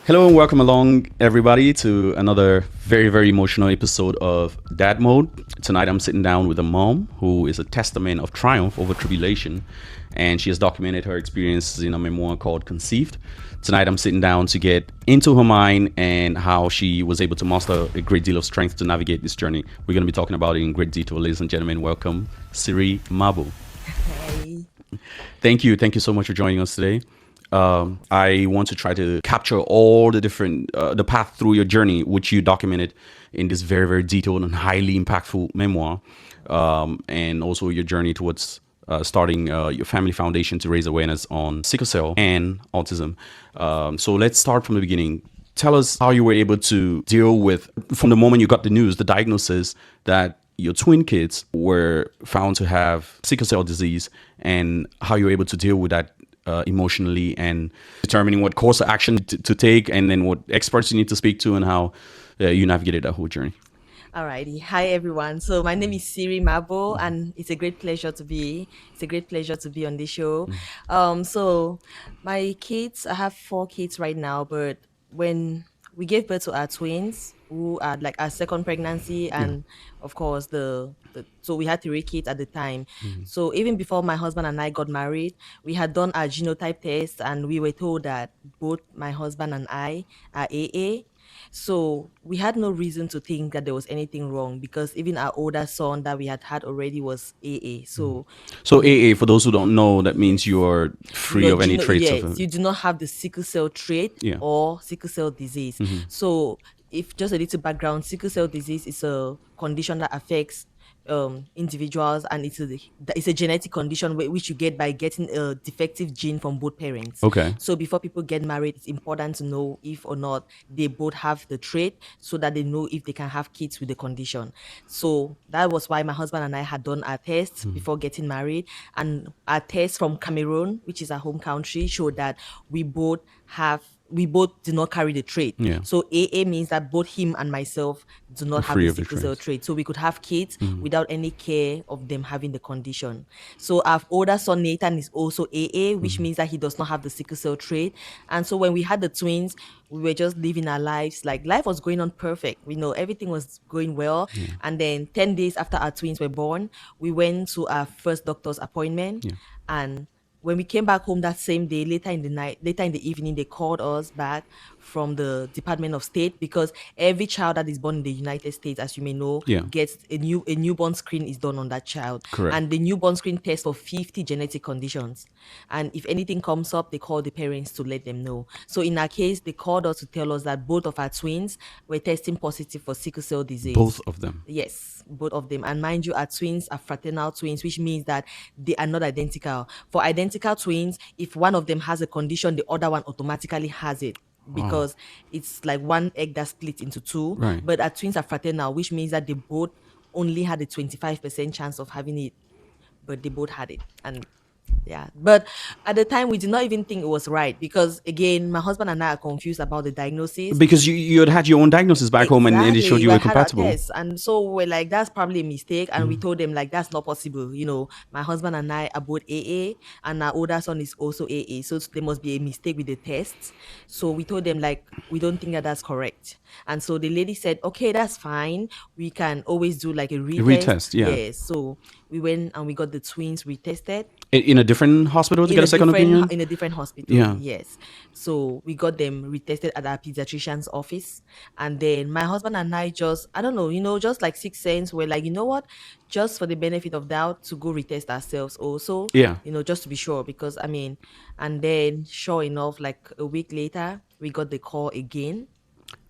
Hello and welcome along, everybody, to another very, very emotional episode of Dad Mode. Tonight, I'm sitting down with a mom who is a testament of triumph over tribulation, and she has documented her experiences in a memoir called Conceived. Tonight, I'm sitting down to get into her mind and how she was able to muster a great deal of strength to navigate this journey. We're going to be talking about it in great detail. Ladies and gentlemen, welcome, Siri Mabo. Hey. Thank you. Thank you so much for joining us today. I want to try to capture all the different, the path through your journey, which you documented in this very, very detailed and highly impactful memoir, and also your journey towards starting your family foundation to raise awareness on sickle cell and autism. So let's start from the beginning. Tell us how you were able to deal with, from the moment you got the news, the diagnosis that your twin kids were found to have sickle cell disease, and how you were able to deal with that emotionally, and determining what course of action to take, and then what experts you need to speak to, and how you navigated that whole journey. Alrighty. Hi everyone. So my name is Siri Mabo, and it's a great pleasure to be. It's a great pleasure to be on this show. So my kids, I have 4 kids right now, but when we gave birth to our twins, who are like our second pregnancy, and of course so we had 3 kids at the time. So even before my husband and I got married, we had done our genotype test, and we were told that both my husband and I are AA. So we had no reason to think that there was anything wrong, because even our older son that we had already was AA. So So AA, for those who don't know, that means you're free your of any traits yes, of you do not have the sickle cell trait Yeah. or sickle cell disease. So if just a little background, sickle cell disease is a condition that affects individuals, and it's a genetic condition which you get by getting a defective gene from both parents. Okay. So before people get married, it's important to know if or not they both have the trait, so that they know if they can have kids with the condition. So that was why my husband and I had done our tests before getting married, and our test from Cameroon, which is our home country, showed that we both do not carry the trait. Yeah. So AA means that both him and myself do not have free the of the sickle cell traits. trait. So we could have kids without any care of them having the condition. So our older son Nathan is also AA, which means that he does not have the sickle cell trait. And so when we had the twins, we were just living our lives. Like, life was going on perfect. Everything was going well. And then 10 days after our twins were born, we went to our first doctor's appointment. And when we came back home that same day, later in the evening, they called us back from the Department of State, because every child that is born in the United States, as you may know, gets a newborn screen is done on that child. Correct. And the newborn screen tests for 50 genetic conditions. And if anything comes up, they call the parents to let them know. So in our case, they called us to tell us that both of our twins were testing positive for sickle cell disease. Both of them. Yes, both of them. And mind you, our twins are fraternal twins, which means that they are not identical. For identical twins, if one of them has a condition, the other one automatically has it, because it's like one egg that splits into 2. Right. But our twins are fraternal, which means that they both only had a 25% chance of having it, but they both had it. And yeah, but at the time we did not even think it was right, because again, my husband and I are confused about the diagnosis. Because you had your own diagnosis back home, and it showed you were compatible. Yes, and so we're like, that's probably a mistake, and we told them like, that's not possible. My husband and I are both AA, and our older son is also AA, so there must be a mistake with the tests. So we told them like, we don't think that that's correct. And so the lady said, okay, that's fine. We can always do like a retest. Yeah. Yes. So we went and we got the twins retested. In a different hospital to get a second opinion? In a different hospital, Yeah. yes. So we got them retested at our pediatrician's office. And then my husband and I just, I don't know, just like 6 cents, we're like, you know what? Just for the benefit of doubt, to go retest ourselves also. Yeah. Just to be sure. Because, and then sure enough, like a week later, we got the call again.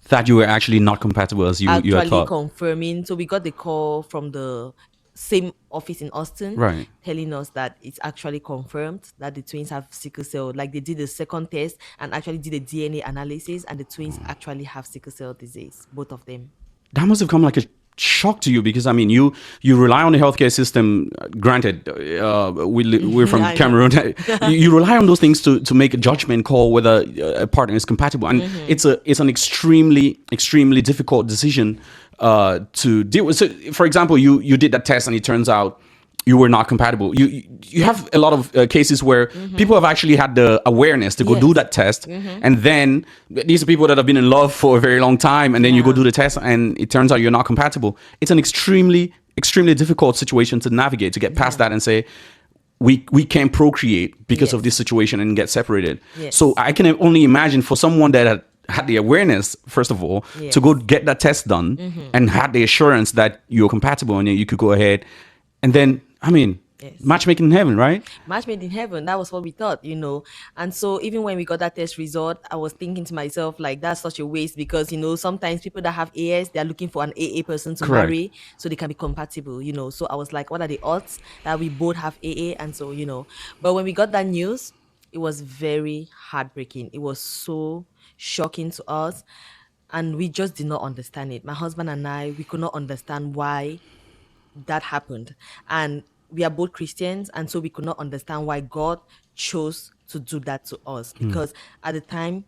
That you were actually not compatible as you had thought. Confirming. So we got the call from the same office in Austin, Right, telling us that it's actually confirmed that the twins have sickle cell. Like, they did the second test and actually did a DNA analysis, and the twins actually have sickle cell disease, both of them. That must have come like a shock to you, because you rely on the healthcare system. Granted, we're from Cameroon. You rely on those things to make a judgment call whether a partner is compatible, and it's an extremely difficult decision to deal with. So, for example, you did that test, and it turns out you were not compatible. You have a lot of cases where people have actually had the awareness to go do Yes. that test, and then these are people that have been in love for a very long time, and then you go Yeah. do the test, and it turns out you're not compatible. It's an extremely difficult situation to navigate, to get past Yeah. that and say we can't procreate because of Yes. this situation and get separated. So Yes. I can only imagine for someone that had the awareness, first of all, to go Yes. get that test done and had the assurance that you're compatible and then you could go ahead. And then, I mean, Yes. matchmaking in heaven, right? Match made in heaven. That was what we thought. And so even when we got that test result, I was thinking to myself, like, that's such a waste because, sometimes people that have AS, they're looking for an AA person to Correct. marry so they can be compatible. So I was like, what are the odds that we both have AA? And so, but when we got that news, it was very heartbreaking. It was so shocking to us. And we just did not understand it. My husband and I, we could not understand why that happened. And we are both Christians, and so we could not understand why God chose to do that to us. Because at the time,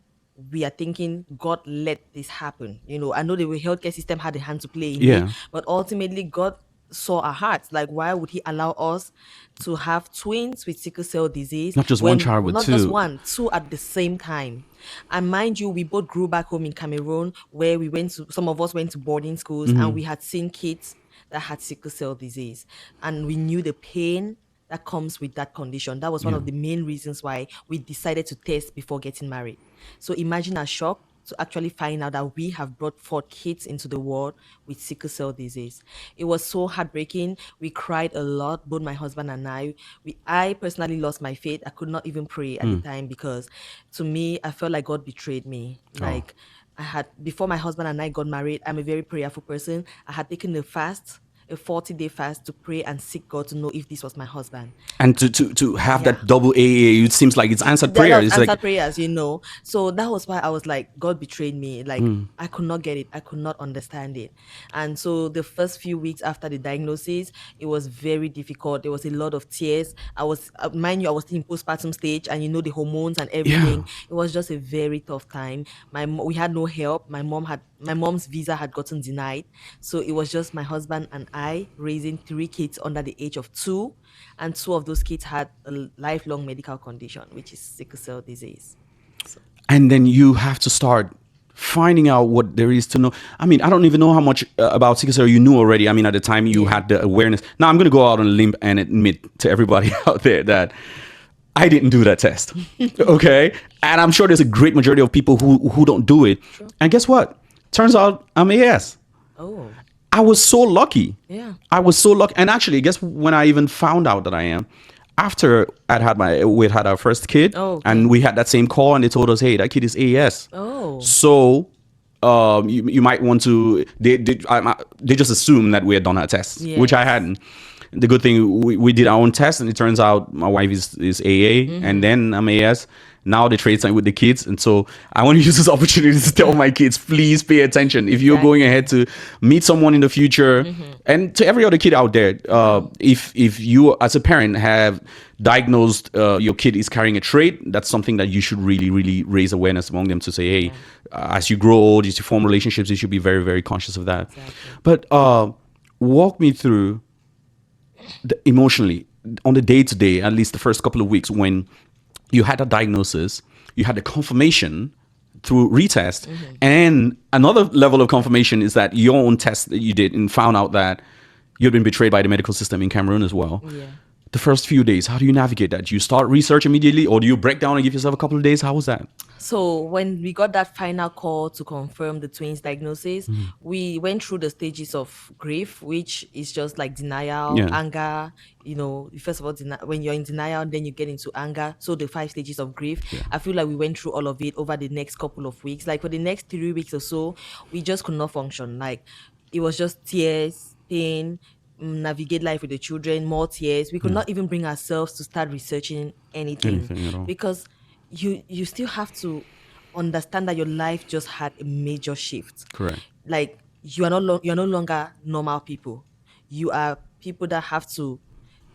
we are thinking God let this happen. I know the healthcare system had a hand to play in it, Yeah. but ultimately God saw our hearts. Like, why would He allow us to have twins with sickle cell disease Not just one when child, but not just two. one, two at the same time? And mind you, we both grew back home in Cameroon, where some of us went to boarding schools, and we had seen kids that had sickle cell disease, and we knew the pain that comes with that condition. That was one Yeah. of the main reasons why we decided to test before getting married. So imagine our shock to actually find out that we have brought 4 kids into the world with sickle cell disease. It was so heartbreaking. We cried a lot, both my husband and I. I personally lost my faith. I could not even pray at the time because, to me, I felt like God betrayed me. Oh. Like, before my husband and I got married, I'm a very prayerful person. I had taken a 40-day fast to pray and seek God to know if this was my husband. And to have Yeah. that double AA, it seems like it's answered That prayer. was It's answered like, prayers. So that was why I was like, God betrayed me. Like, I could not get it. I could not understand it. And so the first few weeks after the diagnosis, it was very difficult. There was a lot of tears. Mind you, I was still in postpartum stage, and the hormones and yeah. everything. It was just a very tough time. We had no help. My mom's visa had gotten denied. So it was just my husband and I raising 3 kids under the age of 2, and 2 of those kids had a lifelong medical condition, which is sickle cell disease. So, And then you have to start finding out what there is to know. I mean, I don't even know how much about sickle cell you knew already. I mean, at the time you Yeah. had the awareness. Now I'm going to go out on a limb and admit to everybody out there that I didn't do that test. Okay. And I'm sure there's a great majority of people who don't do it. Sure. And guess what? Turns out I'm AS. Oh, I was so lucky. yeah. I was so lucky. And actually, guess when I even found out that I am? After we had our first kid, Oh, okay. and we had that same call, and they told us, "Hey, that kid is AS." Oh, So, you might want to. They just assumed that we had done our test, which I Yes. hadn't. The good thing we did our own test, and it turns out my wife is AA, and then I'm AS. Now they trade something with the kids, and so I want to use this opportunity to tell my kids, please pay attention. If you're going ahead to meet someone in the future, and to every other kid out there, if you as a parent have diagnosed your kid is carrying a trait, that's something that you should really, really raise awareness among them to say, hey, as you grow old, as you form relationships, you should be very, very conscious of that. Exactly. But walk me through emotionally on the day to day, at least the first couple of weeks when you had a diagnosis, you had the confirmation through retest, and another level of confirmation is that your own test that you did and found out that you'd been betrayed by the medical system in Cameroon as well. Yeah. The first few days, how do you navigate that? Do you start research immediately, or do you break down and give yourself a couple of days? How was that? So when we got that final call to confirm the twins diagnosis, we went through the stages of grief, which is just like denial, Yeah. anger. First of all, when you're in denial, then you get into anger. So the 5 stages of grief. I feel like we went through all of it over the next couple of weeks. Like for the next 3 weeks or so, we just could not function. Like it was just tears, pain, navigate life with the children, more tears. We could not even bring ourselves to start researching anything Anything at all. because you still have to understand that your life just had a major shift. Correct. Like you're no longer normal people. You are people that have to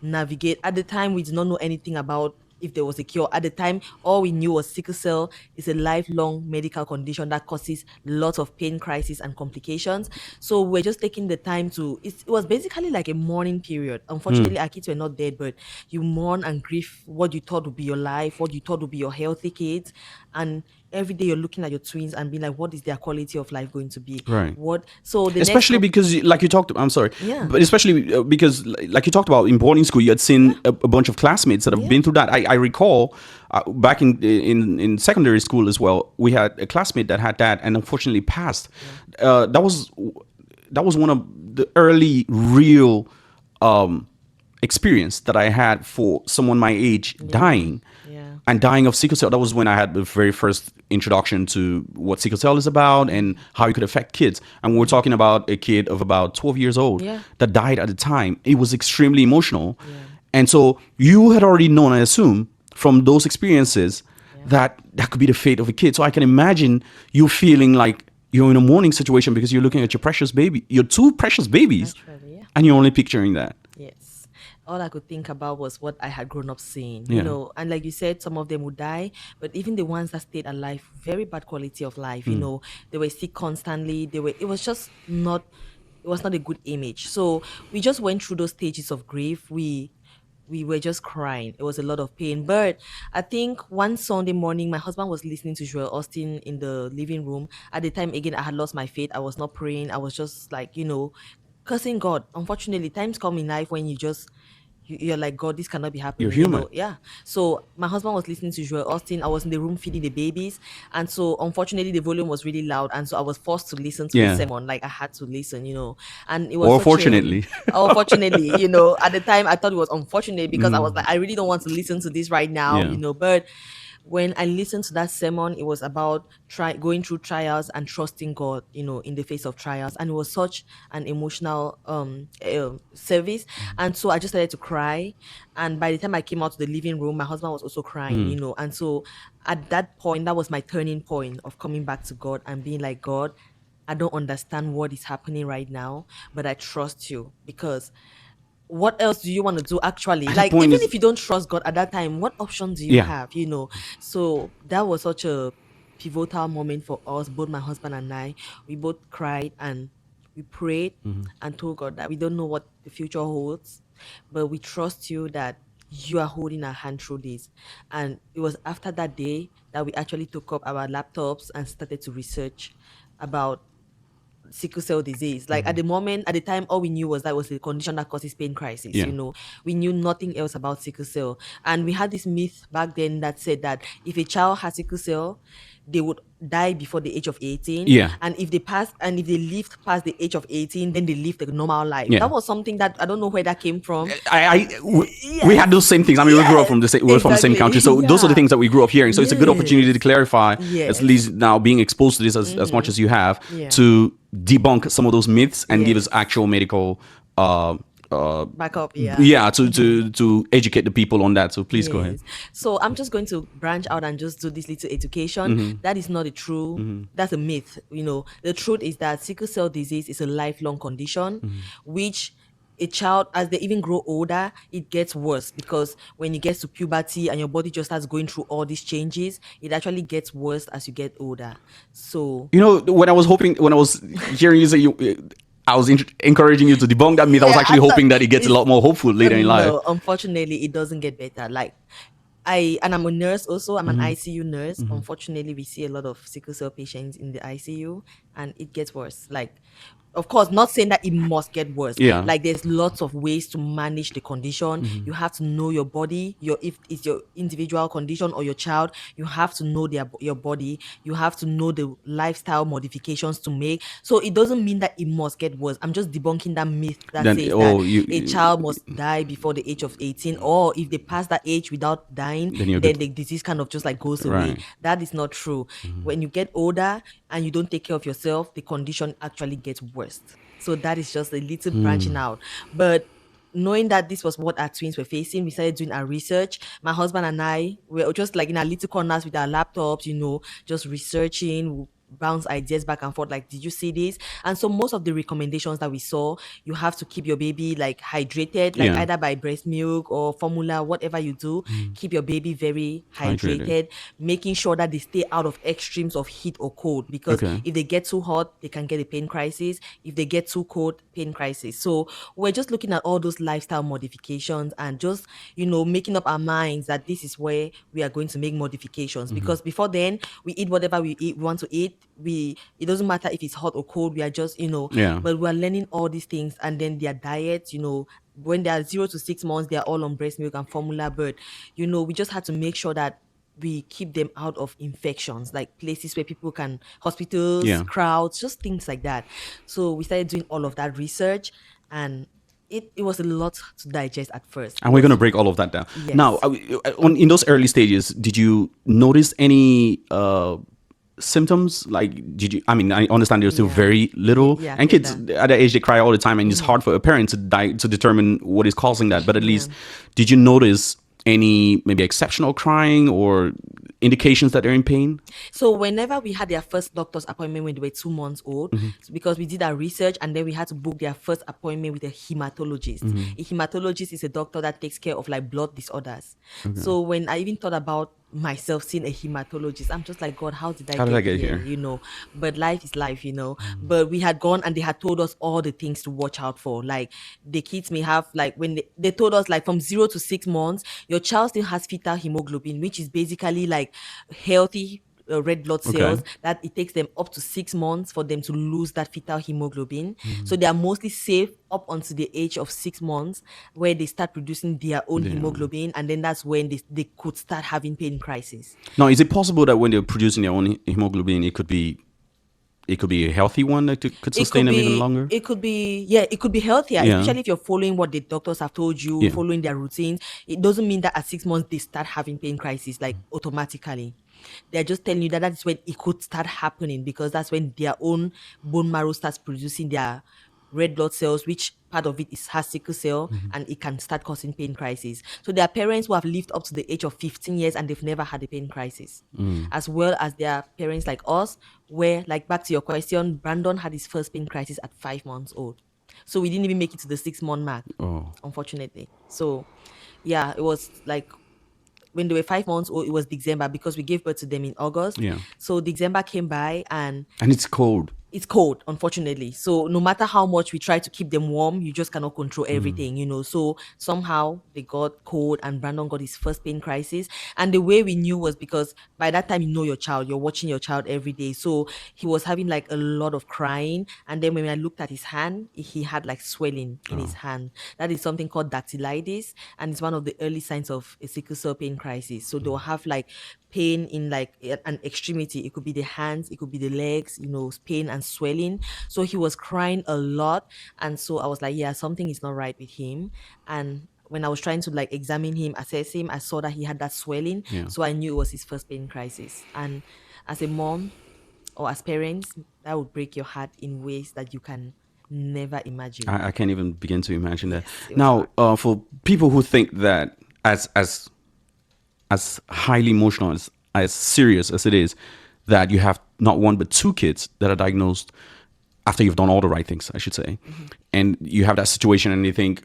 navigate. At the time, we did not know anything about if there was a cure. At the time, all we knew was sickle cell is a lifelong medical condition that causes lots of pain, crisis, and complications. So we're just taking the time to, it was basically like a mourning period. Unfortunately, our kids were not dead, but you mourn and grieve what you thought would be your life, what you thought would be your healthy kids. And every day you're looking at your twins and being like, what is their quality of life going to be? Right. What? So the next, Especially because, like you talked, I'm sorry, Yeah. but especially because, like you talked about in boarding school, you had seen a bunch of classmates that have been through that. I recall back in secondary school as well, we had a classmate that had that and unfortunately passed. That was one of the early real experience that I had for someone my age dying. Yeah. And dying of sickle cell. That was when I had the very first introduction to what sickle cell is about and how it could affect kids. And we're talking about a kid of about 12 years old that died at the time. It was extremely emotional. And so you had already known, I assume, from those experiences that that could be the fate of a kid. So I can imagine you feeling like you're in a mourning situation because you're looking at your precious baby, your two precious babies, Actually, yeah. and you're only picturing that. Yes. All I could think about was what I had grown up seeing, Yeah. and like you said, some of them would die, but even the ones that stayed alive, very bad quality of life, they were sick constantly. It was just not, it was not a good image. So we just went through those stages of grief. We were just crying. It was a lot of pain. But I think one Sunday morning, my husband was listening to Joel Austin in the living room. At the time, again, I had lost my faith. I was not praying. I was just like, cursing God. Unfortunately, times come in life when you're like, God, this cannot be happening. You're human. Yeah. So my husband was listening to Joel Austin. I was in the room feeding the babies. And so unfortunately the volume was really loud. And so I was forced to listen to the sermon. Like I had to listen, and it was Or such fortunately. unfortunately, at the time I thought it was unfortunate because I was like, I really don't want to listen to this right now, Yeah. but when I listened to that sermon, it was about going through trials and trusting God, in the face of trials. And it was such an emotional service. And so I just started to cry. And by the time I came out to the living room, my husband was also crying, And so at that point, that was my turning point of coming back to God and being like, God, I don't understand what is happening right now, but I trust you, because what else do you want to do actually? At that Like, point even is- if you don't trust God at that time, what option do you Yeah. have? So that was such a pivotal moment for us, both my husband and I. We both cried and we prayed and told God that we don't know what the future holds, but we trust you that you are holding our hand through this. And it was after that day that we actually took up our laptops and started to research about sickle cell disease. Like at the time, all we knew was that was a condition that causes pain crisis. Yeah. We knew nothing else about sickle cell. And we had this myth back then that said that if a child has sickle cell, they would die before the age of 18. Yeah. And if they lived past the age of 18, then they lived a normal life. Yeah. That was something that I don't know where that came from. We had those same things. I mean, we grew up from the same, we're from the same Exactly. country, so those are the Yeah. things that we grew up hearing. So it's a good opportunity to clarify, Yes. at least now being exposed to this as much as you have, Yeah. to debunk some of those myths and give Yes. us actual medical, Backup. to educate the people on that. So please go ahead. Yes. So I'm just going to branch out and just do this little education. That is not a true, that's a myth. The truth is that sickle cell disease is a lifelong condition, which a child, as they even grow older, it gets worse, because when you get to puberty and your body just starts going through all these changes, it actually gets worse as you get older. So When I was hearing you say I was encouraging you to debunk that myth. I was actually hoping that it gets a lot more hopeful later in life. No, unfortunately, it doesn't get better. Like I'm a nurse also. I'm an ICU nurse. Unfortunately, we see a lot of sickle cell patients in the ICU, and it gets worse. Like, of course, not saying that it must get worse. Yeah. Like, there's lots of ways to manage the condition. You have to know your body. If it's your individual condition or your child, you have to know your body. You have to know the lifestyle modifications to make. So it doesn't mean that it must get worse. I'm just debunking that myth that Then- says oh, that a child must die before the age of 18, or if they pass that age without dying, Then you're then good. the disease kind of just like goes away. Right. That is not true. When you get older and you don't take care of yourself, the condition actually gets worse. So that is just a little branching out. But knowing that this was what our twins were facing, we started doing our research. My husband and I were just like in our little corners with our laptops, just researching. bounce ideas back and forth, like, did you see this? And so most of the recommendations that we saw, you have to keep your baby like hydrated, like Yeah. either by breast milk or formula, whatever you do, keep your baby very Hydrated. hydrated, making sure that they stay out of extremes of heat or cold, because Okay. if they get too hot, they can get a pain crisis. If they get too cold, pain crisis. So we're just looking at all those lifestyle modifications and just, making up our minds that this is where we are going to make modifications, because before then we eat whatever we want to eat. It doesn't matter if it's hot or cold. We are just, Yeah. but we're learning all these things. And then their diet, when they are 0 to 6 months, they are all on breast milk and formula. But we just had to make sure that we keep them out of infections, like places where people can, hospitals, Yeah. crowds, just things like that. So we started doing all of that research, and it was a lot to digest at first. And we're going to break all of that down. Yes. Now, in those early stages, did you notice any symptoms? Like, I understand they're still Yeah. very little, Yeah, and kids totally. at that age, they cry all the time, and it's hard for a parent to determine what is causing that. But at least, did you notice any maybe exceptional crying or indications that they're in pain? So whenever we had their first doctor's appointment when they were 2 months old, because we did our research, and then we had to book their first appointment with a hematologist. A hematologist is a doctor that takes care of like blood disorders. So when I even thought about myself seeing a hematologist, I'm just like, God, how did I get here? But life is life. But we had gone, and they had told us all the things to watch out for. Like, the kids may have, like, when they told us, like, from 0 to 6 months, your child still has fetal hemoglobin, which is basically like healthy red blood cells, that it takes them up to 6 months for them to lose that fetal hemoglobin. So they are mostly safe up until the age of 6 months, where they start producing their own hemoglobin, and then that's when they could start having pain crisis. Now, is it possible that when they're producing their own hemoglobin, it could be a healthy one that could sustain them even longer? It could be healthier, Yeah. especially if you're following what the doctors have told you, Yeah. following their routines. It doesn't mean that at 6 months they start having pain crisis like automatically. They're just telling you that is when it could start happening, because that's when their own bone marrow starts producing their red blood cells, which part of it has sickle cell, and it can start causing pain crisis. So there are parents who have lived up to the age of 15 years and they've never had a pain crisis, as well as there are parents like us, where, like, back to your question, Brandon had his first pain crisis at 5 months old. So we didn't even make it to the 6-month mark, unfortunately. So yeah, it was like, when they were 5 months old, it was December, because we gave birth to them in August. Yeah. So December came by, and it's cold. it's cold, unfortunately. So no matter how much we try to keep them warm, you just cannot control everything, So somehow they got cold, and Brandon got his first pain crisis. And the way we knew was because by that time, your child, you're watching your child every day. So he was having like a lot of crying. And then when I looked at his hand, he had like swelling in his hand. That is something called dactylitis, and it's one of the early signs of a sickle cell pain crisis. So they'll have like pain in like an extremity. It could be the hands, it could be the legs, pain and swelling. So he was crying a lot. And so I was like, yeah, something is not right with him. And when I was trying to like examine him, assess him, I saw that he had that swelling. Yeah. So I knew it was his first pain crisis. And as a mom, or as parents, that would break your heart in ways that you can never imagine. I can't even begin to imagine that. Yes, it was Now, for people who think that as highly emotional, as serious as it is, that you have not one but two kids that are diagnosed after you've done all the right things, I should say, and you have that situation, and you think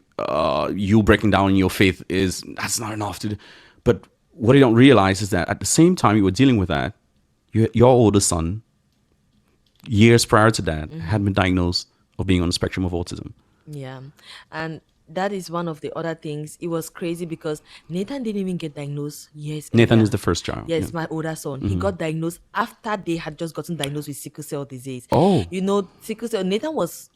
you breaking down in your faith that's not enough to do. But what you don't realize is that at the same time you were dealing with that, your older son, years prior to that, had been diagnosed of being on the spectrum of autism. Yeah. And that is one of the other things. It was crazy because Nathan didn't even get diagnosed years Nathan earlier. is the first child. Yes, Yeah. my older son. He got diagnosed after they had just gotten diagnosed with sickle cell disease. Oh. Sickle cell, Nathan was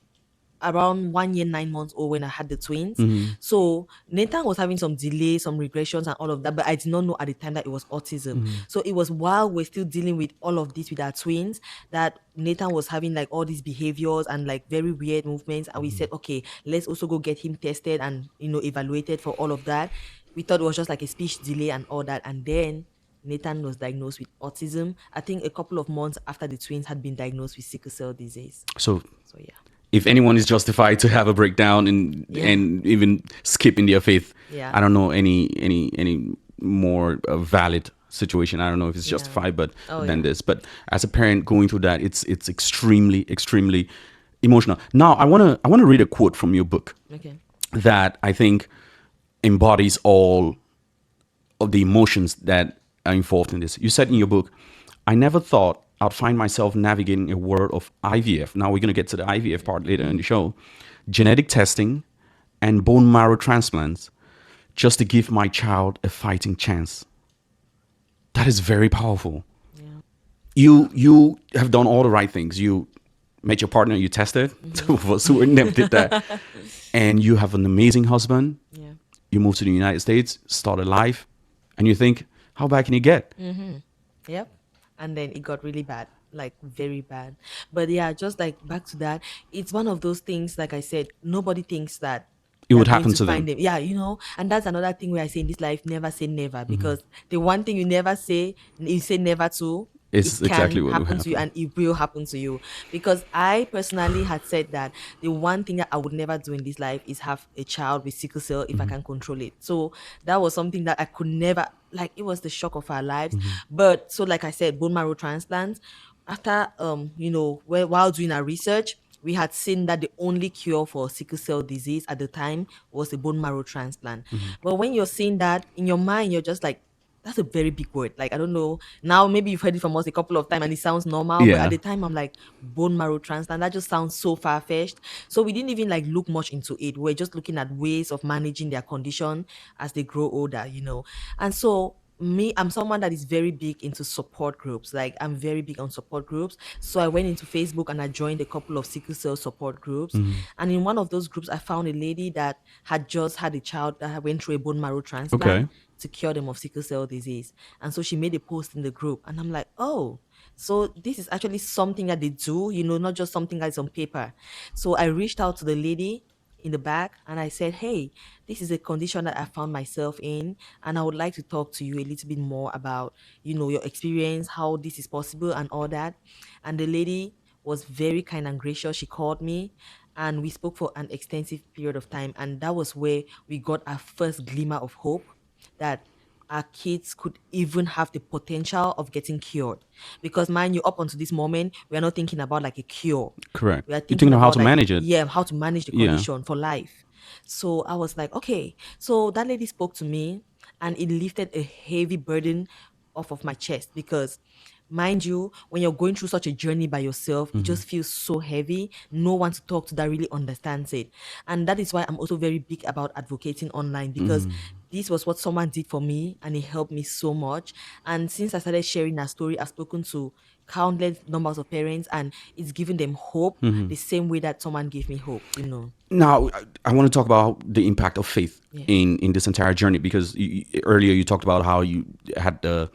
around 1 year, 9 months old when I had the twins. So Nathan was having some delay, some regressions and all of that, but I did not know at the time that it was autism. So it was while we're still dealing with all of this with our twins that Nathan was having like all these behaviors and like very weird movements. And we said, okay, let's also go get him tested and, evaluated for all of that. We thought it was just like a speech delay and all that. And then Nathan was diagnosed with autism, I think a couple of months after the twins had been diagnosed with sickle cell disease. So yeah. If anyone is justified to have a breakdown and even skip in their faith, Yeah. I don't know any more valid situation. I don't know if it's Yeah. justified, but Oh, than yeah. this. But as a parent going through that, it's extremely emotional. Now, I wanna read a quote from your book Okay. that I think embodies all of the emotions that are involved in this. You said in your book, I never thought I'd find myself navigating a world of IVF. Now we're going to get to the IVF part later in the show. Genetic testing and bone marrow transplants just to give my child a fighting chance. That is very powerful. Yeah. You have done all the right things. You met your partner, you tested. Two of us who never did that. And you have an amazing husband. Yeah. You move to the United States, start a life, and you think, how bad can you get? Yep. And then it got really bad, like very bad. But yeah, just like back to that, it's one of those things, like I said, nobody thinks that It they're would going happen to to find them. them. Yeah, and that's another thing where I say in this life, never say never, because the one thing you never say, you say never to, It's it exactly can what will happen to you happen. and it will happen to you. Because I personally had said that the one thing that I would never do in this life is have a child with sickle cell if I can control it. So that was something that I could never, like, it was the shock of our lives. But so like I said, bone marrow transplants, after while doing our research, we had seen that the only cure for sickle cell disease at the time was a bone marrow transplant. But when you're seeing that in your mind, you're just like, that's a very big word. Like, I don't know. Now, maybe you've heard it from us a couple of times and it sounds normal, but at Yeah. the time, I'm like, bone marrow transplant, that just sounds so far-fetched. So we didn't even like look much into it. We're just looking at ways of managing their condition as they grow older. And so me, I'm someone that is very big into support groups. Like, I'm very big on support groups. So I went into Facebook and I joined a couple of sickle cell support groups. And in one of those groups, I found a lady that had just had a child that went through a bone marrow transplant Okay. to cure them of sickle cell disease. And so she made a post in the group. And I'm like, oh, so this is actually something that they do, not just something that's on paper. So I reached out to the lady in the back and I said, hey, this is a condition that I found myself in, and I would like to talk to you a little bit more about, your experience, how this is possible and all that. And the lady was very kind and gracious. She called me and we spoke for an extensive period of time. And that was where we got our first glimmer of hope that our kids could even have the potential of getting cured. Because mind you, up until this moment, we are not thinking about like a cure. Correct. We are You're thinking thinking of how about to like, manage it. yeah, how to manage the Yeah. condition for life. So I was like, okay. So that lady spoke to me and it lifted a heavy burden off of my chest because mind you, when you're going through such a journey by yourself, it just feels so heavy. No one to talk to that really understands it. And that is why I'm also very big about advocating online, because this was what someone did for me and it helped me so much. And since I started sharing that story, I've spoken to countless numbers of parents and it's given them hope the same way that someone gave me hope. Now, I want to talk about the impact of faith Yeah. in this entire journey because earlier you talked about how you had the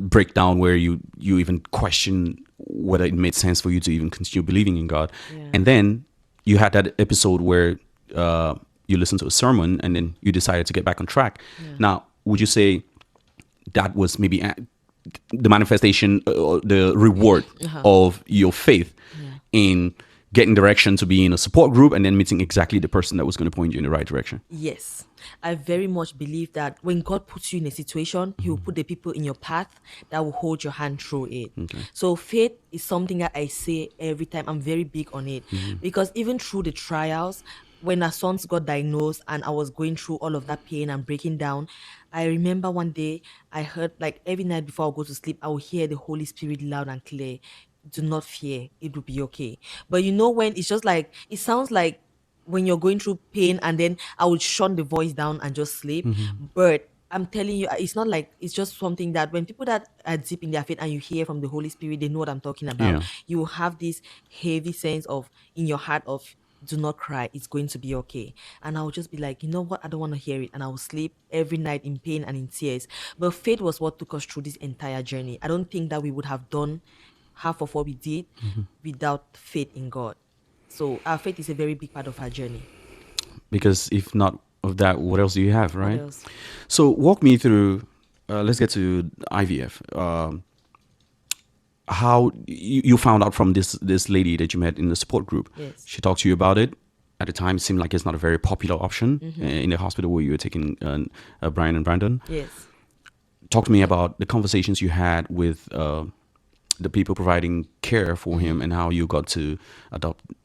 breakdown where you even questioned whether it made sense for you to even continue believing in God, Yeah. and then you had that episode where you listened to a sermon and then you decided to get back on track. Yeah. Now, would you say that was maybe the manifestation, the reward of your faith Yeah. in getting direction to be in a support group and then meeting exactly the person that was going to point you in the right direction? Yes, I very much believe that when God puts you in a situation, He will put the people in your path that will hold your hand through it. So faith is something that I say every time. I'm very big on it because even through the trials, when our sons got diagnosed and I was going through all of that pain and breaking down, I remember one day I heard, like, every night before I go to sleep, I will hear the Holy Spirit loud and clear. Do not fear, it will be okay. But when it's just like, it sounds like when you're going through pain and then I would shut the voice down and just sleep. But I'm telling you, it's not like, it's just something that when people that are deep in their faith and you hear from the Holy Spirit, they know what I'm talking about. Yeah. You will have this heavy sense of in your heart of, do not cry, it's going to be okay. And I will just be like, you know what, I don't want to hear it. And I will sleep every night in pain and in tears. But faith was what took us through this entire journey. I don't think that we would have done half of what we did without faith in God. So our faith is a very big part of our journey. Because if not of that, what else do you have, What right? else? So walk me through. Let's get to IVF. How you found out from this lady that you met in the support group? Yes. She talked to you about it. At the time, it seemed like it's not a very popular option in the hospital where you were taking Brian and Brandon. Yes. talk to me about the conversations you had with the people providing care for him, and how you got to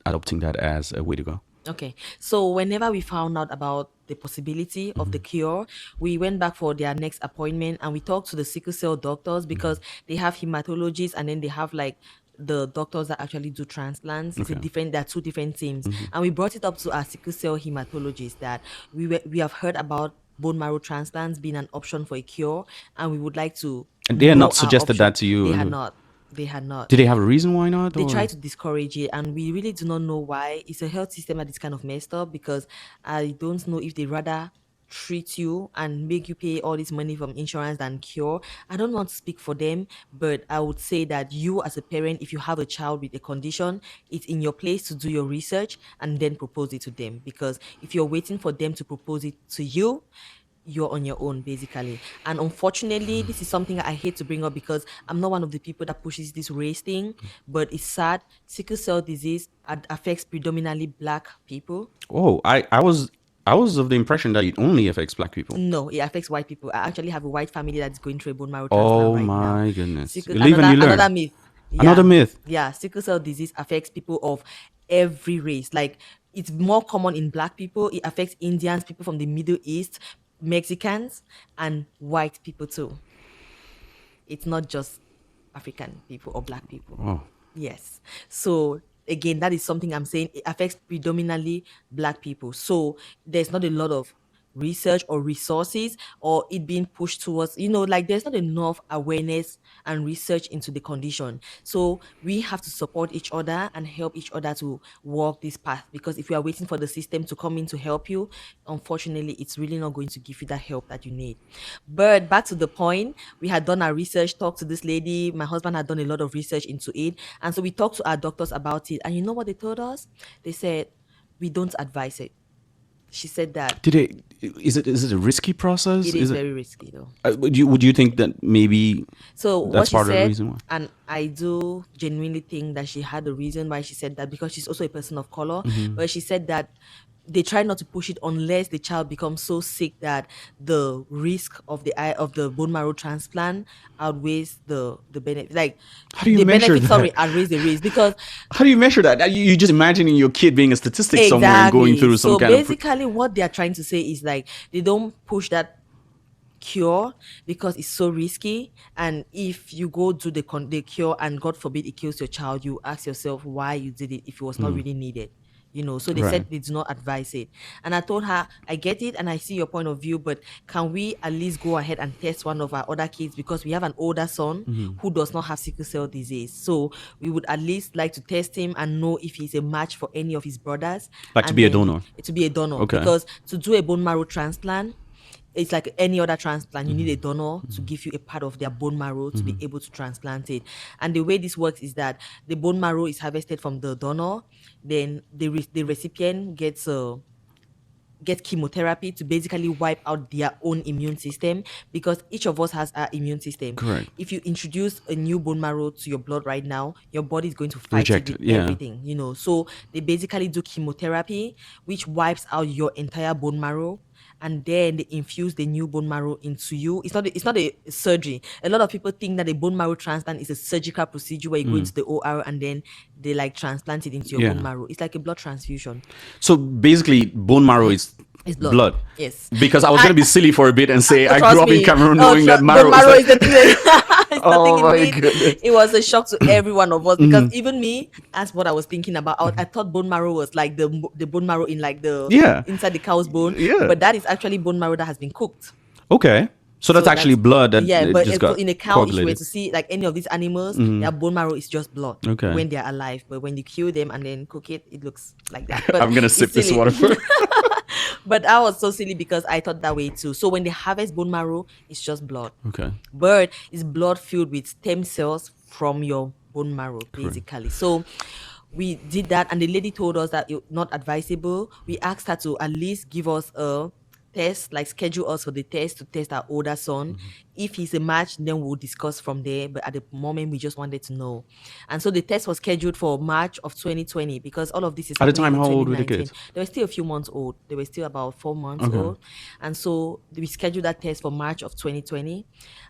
adopting that as a way to go. Okay. So whenever we found out about the possibility of the cure, we went back for their next appointment and we talked to the sickle cell doctors, because they have hematologists and then they have like the doctors that actually do transplants. It's a Okay. different, there are two different teams. And we brought it up to our sickle cell hematologist that we have heard about bone marrow transplants being an option for a cure, and we would like to And they had know not our suggested option. that to you. They and- had not. They had not. Did they have a reason why not? They or- try to discourage it, and we really do not know why. It's a health system that is kind of messed up, because I don't know if they rather treat you and make you pay all this money from insurance than cure. I don't want to speak for them, but I would say that you as a parent, if you have a child with a condition, it's in your place to do your research and then propose it to them, because if you're waiting for them to propose it to you, you're on your own, basically. And unfortunately, this is something I hate to bring up, because I'm not one of the people that pushes this race thing, but it's sad. Sickle cell disease affects predominantly Black people. Oh, I was of the impression that it only affects black people. No, it affects white people. I actually have a white family that's going through a bone marrow transplant Oh right now. my goodness! Sickle, You live and you learn. another myth. Another myth. Yeah, sickle cell disease affects people of every race. Like, it's more common in Black people. It affects Indians, people from the Middle East, Mexicans, and white people too. It's not just African people or Black people. Oh. Yes. So again, that is something I'm saying. It affects predominantly Black people. So there's not a lot of research or resources, or it being pushed towards, like, there's not enough awareness and research into the condition. So we have to support each other and help each other to walk this path, because if you are waiting for the system to come in to help you, unfortunately, it's really not going to give you that help that you need. But back to the point, we had done our research, talked to this lady. My husband had done a lot of research into it, and so we talked to our doctors about it. And you know what they told us? They said, we don't advise it. She said that Did it? Is it a risky process? it is very risky, though. Would you think that maybe So what that's she part of the said, reason why? and I do genuinely think that she had a reason why she said that, because she's also a person of color. But she said that they try not to push it unless the child becomes so sick that the risk of the bone marrow transplant outweighs the benefit. Like, How do you the measure benefit, sorry, that? outweighs the risk, because How do you measure that? You just imagining your kid being a statistic somewhere and going through some so kind of. basically what they are trying to say is, like, they don't push that cure because it's so risky, and if you go do the cure and God forbid it kills your child, you ask yourself why you did it if it was not really needed. So they Right. said they do not advise it. And I told her, I get it and I see your point of view, but can we at least go ahead and test one of our other kids, because we have an older son who does not have sickle cell disease. So we would at least like to test him and know if he's a match for any of his brothers. Like to And be a then donor? To be a donor. Okay. Because to do a bone marrow transplant, it's like any other transplant. You need a donor to give you a part of their bone marrow to be able to transplant it. And the way this works is that the bone marrow is harvested from the donor, then the recipient gets chemotherapy to basically wipe out their own immune system, because each of us has our immune system. Correct. If you introduce a new bone marrow to your blood right now, your body is going to fight Reject it it, with yeah. everything. So they basically do chemotherapy, which wipes out your entire bone marrow, and then they infuse the new bone marrow into you. It's not a surgery. A lot of people think that a bone marrow transplant is a surgical procedure where you go into the OR and then they like transplant it into your Yeah. bone marrow. It's like a blood transfusion. So basically, bone marrow is It's blood. Yes. Because I was going to be silly for a bit and say I Trust grew up in me. Cameroon Oh, knowing that bone marrow marrow is. is the thing. It's Oh nothing my in it. goodness. It was a shock to every one of us, because even me, that's what I was thinking about. I thought bone marrow was like the bone marrow in like the Yeah. inside the cow's bone. Yeah. But that is actually bone marrow that has been cooked. Okay. So that's actually blood that yeah, it but just got in a cow, if you were coagulated. to see like any of these animals, their bone marrow is just blood Okay. when they're alive. But when you kill them and then cook it, it looks like that. But I'm going to it's sip this silly. water first. But I was so silly because I thought that way too. So when they harvest bone marrow, it's just blood. Okay. But it's blood filled with stem cells from your bone marrow, basically. So we did that, and the lady told us that it's not advisable. We asked her to at least give us a test, like schedule us for the test to test our older son. If he's a match, then we'll discuss from there. But at the moment, we just wanted to know. And so the test was scheduled for March of 2020 because all of this is At the happening time, in how old were the 2019. kids? They were still a few months old. They were still about 4 months Okay. old. And so we scheduled that test for March of 2020.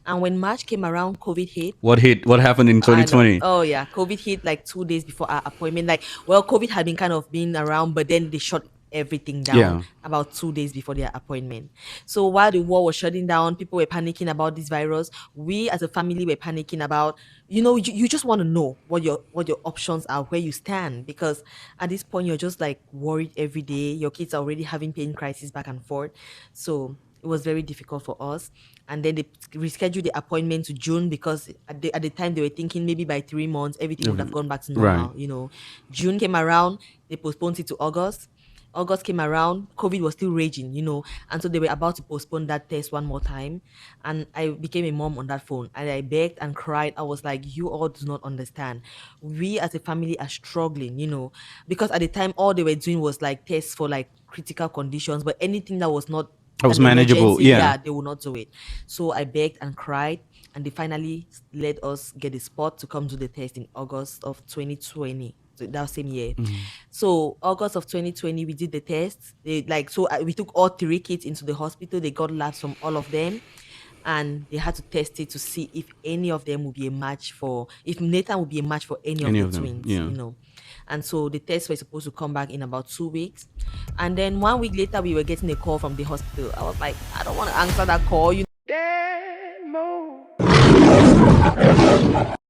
And when March came around, COVID hit. What hit? What happened in I know. 2020? Oh yeah, COVID hit like 2 days before our appointment. Like, well, COVID had been kind of been around, but then they shut everything down Yeah. about 2 days before their appointment. So while the war was shutting down, people were panicking about this virus. We as a family were panicking about, you just want to know what your options are, where you stand, because at this point you're just like worried every day. Your kids are already having pain crisis back and forth. So it was very difficult for us. And then they rescheduled the appointment to June because at the time they were thinking maybe by 3 months everything would have gone back to Right. normal. June came around, they postponed it to August. August came around, COVID was still raging. And so they were about to postpone that test one more time. And I became a mom on that phone, and I begged and cried. I was like, you all do not understand. We as a family are struggling, because at the time all they were doing was like tests for like critical conditions, but anything that was not That was an manageable. emergency, Yeah. yeah, they will not do it. So I begged and cried, and they finally let us get a spot to come do the test in August of 2020. So that same year. So August of 2020, we did the test. We took all three kids into the hospital. They got labs from all of them, and they had to test it to see if any of them would be a match if Nathan would be a match for any of Any the of them, twins. yeah. And so the tests were supposed to come back in about 2 weeks. And then 1 week later, we were getting a call from the hospital. I was like, I don't want to answer that call.